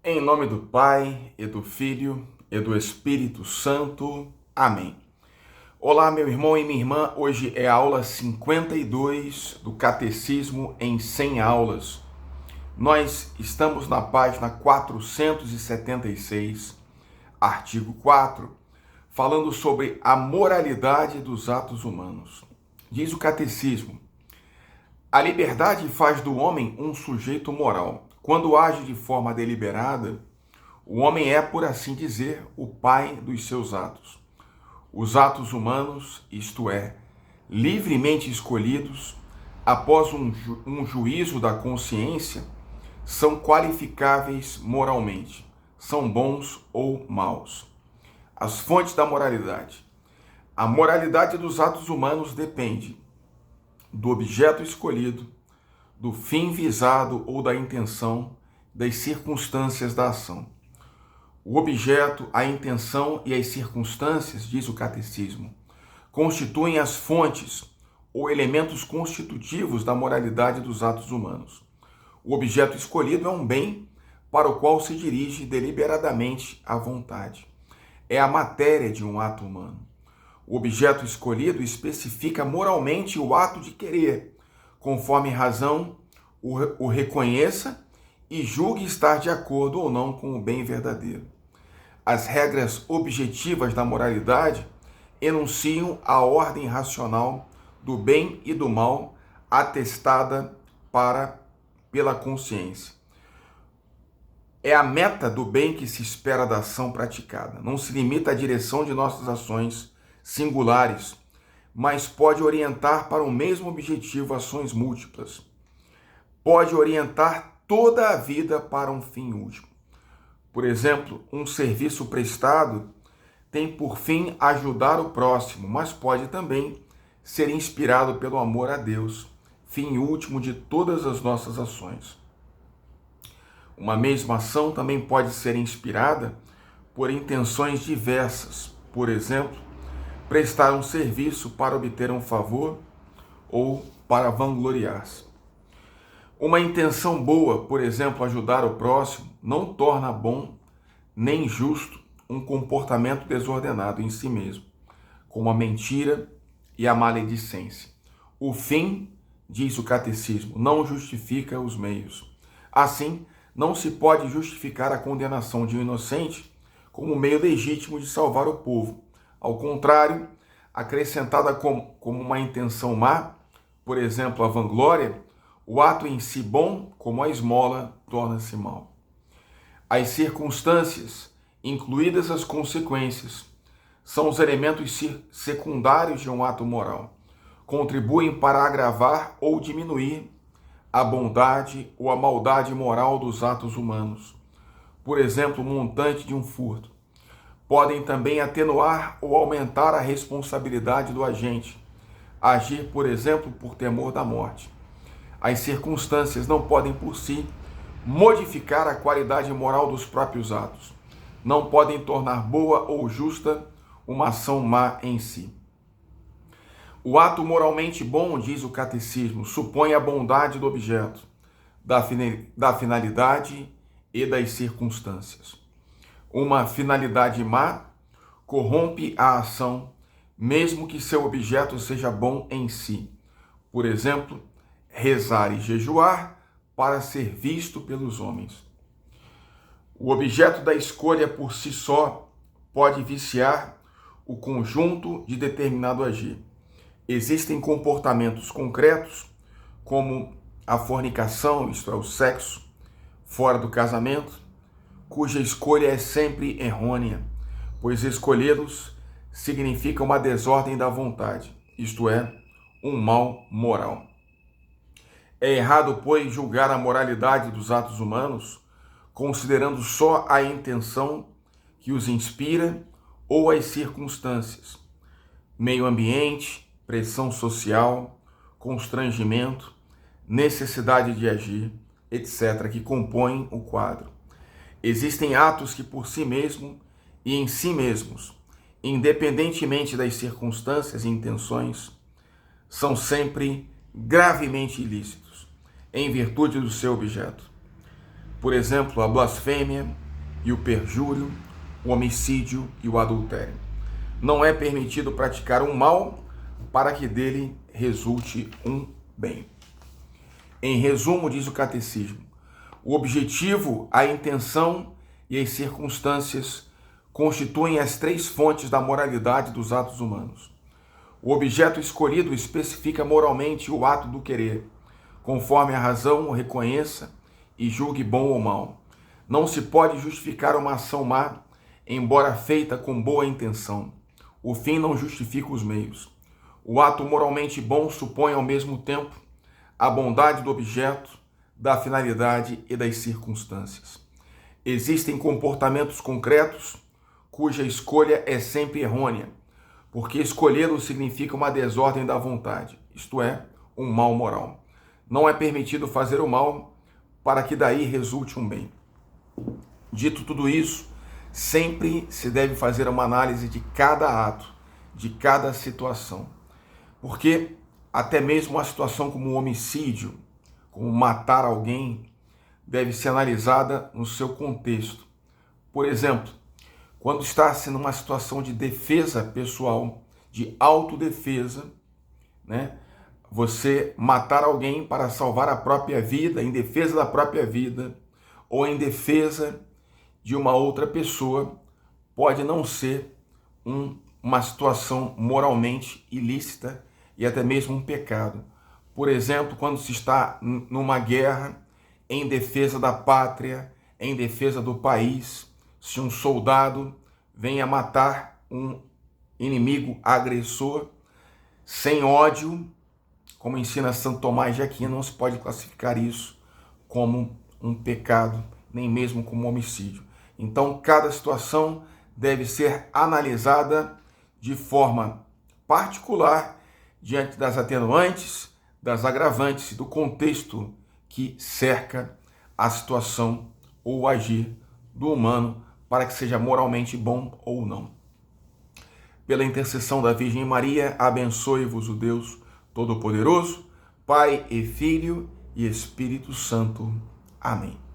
Em nome do Pai, e do Filho, e do Espírito Santo. Amém. Olá, meu irmão e minha irmã. Hoje é a aula 52 do Catecismo em 100 aulas. Nós estamos na página 476, artigo 4, falando sobre a moralidade dos atos humanos. Diz o Catecismo: a liberdade faz do homem um sujeito moral. Quando age de forma deliberada, o homem é, por assim dizer, o pai dos seus atos. Os atos humanos, isto é, livremente escolhidos, após um juízo da consciência, são qualificáveis moralmente, são bons ou maus. As fontes da moralidade. A moralidade dos atos humanos depende do objeto escolhido, do fim visado ou da intenção, das circunstâncias da ação. O objeto, a intenção e as circunstâncias, diz o Catecismo, constituem as fontes ou elementos constitutivos da moralidade dos atos humanos. O objeto escolhido é um bem para o qual se dirige deliberadamente a vontade. É a matéria de um ato humano. O objeto escolhido especifica moralmente o ato de querer, conforme razão o reconheça e julgue estar de acordo ou não com o bem verdadeiro. As regras objetivas da moralidade enunciam a ordem racional do bem e do mal atestada pela consciência. É a meta do bem que se espera da ação praticada. Não se limita à direção de nossas ações singulares, mas pode orientar para o mesmo objetivo ações múltiplas. Pode orientar toda a vida para um fim último. Por exemplo, um serviço prestado tem por fim ajudar o próximo, mas pode também ser inspirado pelo amor a Deus, fim último de todas as nossas ações. Uma mesma ação também pode ser inspirada por intenções diversas, por exemplo, prestar um serviço para obter um favor ou para vangloriar-se. Uma intenção boa, por exemplo, ajudar o próximo, não torna bom nem justo um comportamento desordenado em si mesmo, como a mentira e a maledicência. O fim, diz o Catecismo, não justifica os meios. Assim, não se pode justificar a condenação de um inocente como meio legítimo de salvar o povo. Ao contrário, acrescentada como uma intenção má, por exemplo, a vanglória, o ato em si bom, como a esmola, torna-se mau. As circunstâncias, incluídas as consequências, são os elementos secundários de um ato moral. Contribuem para agravar ou diminuir a bondade ou a maldade moral dos atos humanos. Por exemplo, o montante de um furto. Podem também atenuar ou aumentar a responsabilidade do agente, agir, por exemplo, por temor da morte. As circunstâncias não podem por si modificar a qualidade moral dos próprios atos. Não podem tornar boa ou justa uma ação má em si. O ato moralmente bom, diz o Catecismo, supõe a bondade do objeto, da finalidade e das circunstâncias. Uma finalidade má corrompe a ação, mesmo que seu objeto seja bom em si. Por exemplo, rezar e jejuar para ser visto pelos homens. O objeto da escolha por si só pode viciar o conjunto de determinado agir. Existem comportamentos concretos, como a fornicação, isto é, o sexo, fora do casamento, cuja escolha é sempre errônea, pois escolhê-los significa uma desordem da vontade, isto é, um mal moral. É errado, pois, julgar a moralidade dos atos humanos considerando só a intenção que os inspira ou as circunstâncias, meio ambiente, pressão social, constrangimento, necessidade de agir, etc., que compõem o quadro. Existem atos que por si mesmo e em si mesmos, independentemente das circunstâncias e intenções, são sempre gravemente ilícitos, em virtude do seu objeto. Por exemplo, a blasfêmia e o perjúrio, o homicídio e o adultério. Não é permitido praticar um mal para que dele resulte um bem. Em resumo, diz o catecismo, o objetivo, a intenção e as circunstâncias constituem as três fontes da moralidade dos atos humanos. O objeto escolhido especifica moralmente o ato do querer, conforme a razão o reconheça e julgue bom ou mal. Não se pode justificar uma ação má, embora feita com boa intenção. O fim não justifica os meios. O ato moralmente bom supõe ao mesmo tempo a bondade do objeto, da finalidade e das circunstâncias. Existem comportamentos concretos cuja escolha é sempre errônea, porque escolhê-lo significa uma desordem da vontade, isto é, um mal moral. Não é permitido fazer o mal para que daí resulte um bem. Dito tudo isso, sempre se deve fazer uma análise de cada ato, de cada situação, porque até mesmo uma situação como o homicídio, como matar alguém, deve ser analisada no seu contexto. Por exemplo, quando está-se numa situação de defesa pessoal, de autodefesa, né? Você matar alguém para salvar a própria vida, em defesa da própria vida, ou em defesa de uma outra pessoa, pode não ser uma situação moralmente ilícita e até mesmo um pecado. Por exemplo, quando se está numa guerra em defesa da pátria, em defesa do país, se um soldado vem a matar um inimigo agressor sem ódio, como ensina Santo Tomás de Aquino, não se pode classificar isso como um pecado, nem mesmo como homicídio. Então, cada situação deve ser analisada de forma particular, diante das atenuantes, das agravantes e do contexto que cerca a situação ou o agir do humano para que seja moralmente bom ou não. Pela intercessão da Virgem Maria, abençoe-vos o Deus Todo-Poderoso, Pai e Filho e Espírito Santo. Amém.